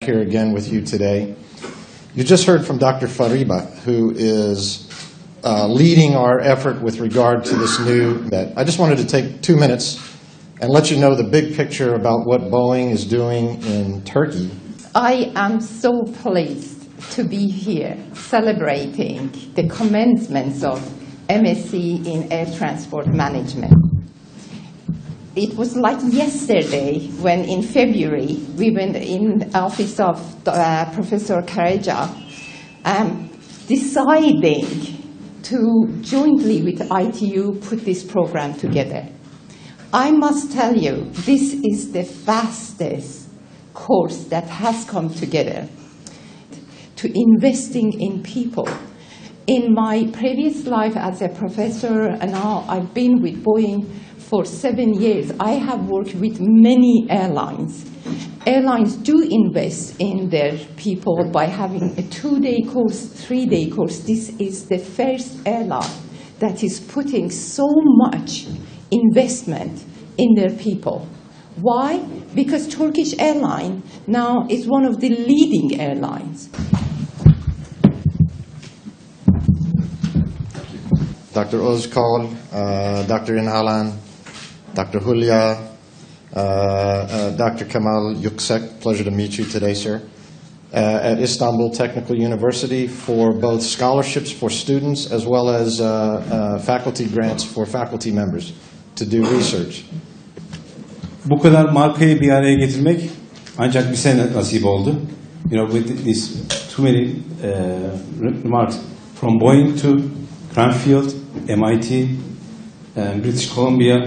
Here again with you today. You just heard from Dr. Fariba, who is leading our effort with regard to this new met. I just wanted to take 2 minutes and let you know the big picture about what Boeing is doing in Turkey. I am so pleased to be here celebrating the commencement of MSc in Air Transport Management. It was like yesterday when in February we went in the office of Professor Karaca deciding to jointly with ITU put this program together. I must tell you, this is the fastest course that has come together to investing in people. In my previous life as a professor, and now I've been with Boeing for 7 years, I have worked with many airlines. Airlines do invest in their people by having a 2-day course, 3-day course. This is the first airline that is putting so much investment in their people. Why? Because Turkish Airlines now is one of the leading airlines. Dr. Özkal, Dr. İnhalan, Dr. Hulya, Dr. Kemal Yüksek, pleasure to meet you today, sir, at Istanbul Technical University for both scholarships for students as well as faculty grants for faculty members to do research. Bu kadar markayı bir araya getirmek ancak bize nasip oldu. You know, with these too many remarks from Boeing to Cranfield, MIT, British Columbia,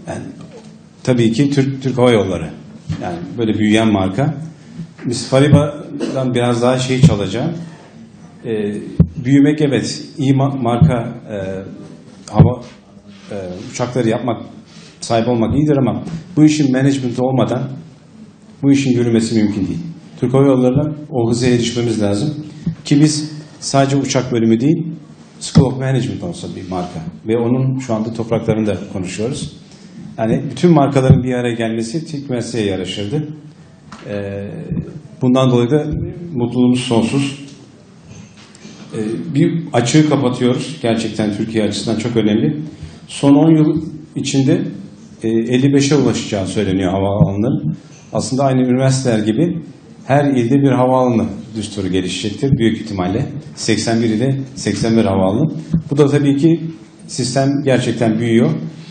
yani tabii ki Türk Hava Yolları. Yani böyle büyüyen marka. Miss Fariba'dan biraz daha şey çalacağım. Büyümek evet, iyi marka hava uçakları yapmak, sahip olmak iyidir ama bu işin management'ı olmadan bu işin yürümesi mümkün değil. Türk Hava Yolları'na o hıza erişmemiz lazım. Ki biz sadece uçak bölümü değil, School of Management olsa bir marka. Ve onun şu anda topraklarında konuşuyoruz. Yani bütün markaların bir araya gelmesi Türk mesleğe yaraşırdı. Bundan dolayı da mutluluğumuz sonsuz. Bir açığı kapatıyoruz. Gerçekten Türkiye açısından çok önemli. Son 10 yıl içinde 55'e ulaşacağı söyleniyor havaalanının. Aslında aynı üniversiteler gibi her ilde bir havaalanı düsturu gelişecektir büyük ihtimalle. 81 ile 81 havaalanı. Bu da tabii ki sistem gerçekten büyüyor.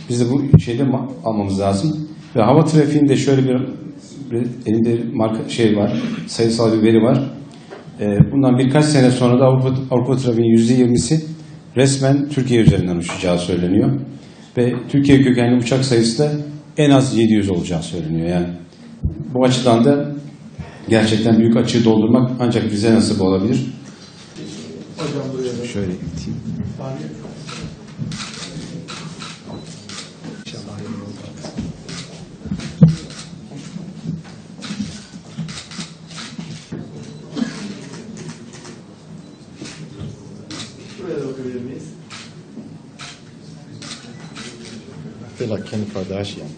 Biz de bu şeyde almamız lazım. Ve hava trafiğinde şöyle bir elinde marka şey var, sayısal bir veri var. Bundan birkaç sene sonra da Avrupa trafiğinin %20'si resmen Türkiye üzerinden uçacağı söyleniyor. Ve Türkiye kökenli uçak sayısı da en az 700 olacağı söyleniyor. Yani bu açıdan da gerçekten büyük açığı doldurmak ancak bize nasip olabilir. Şöyle gideyim. I feel like Kim Kardashian.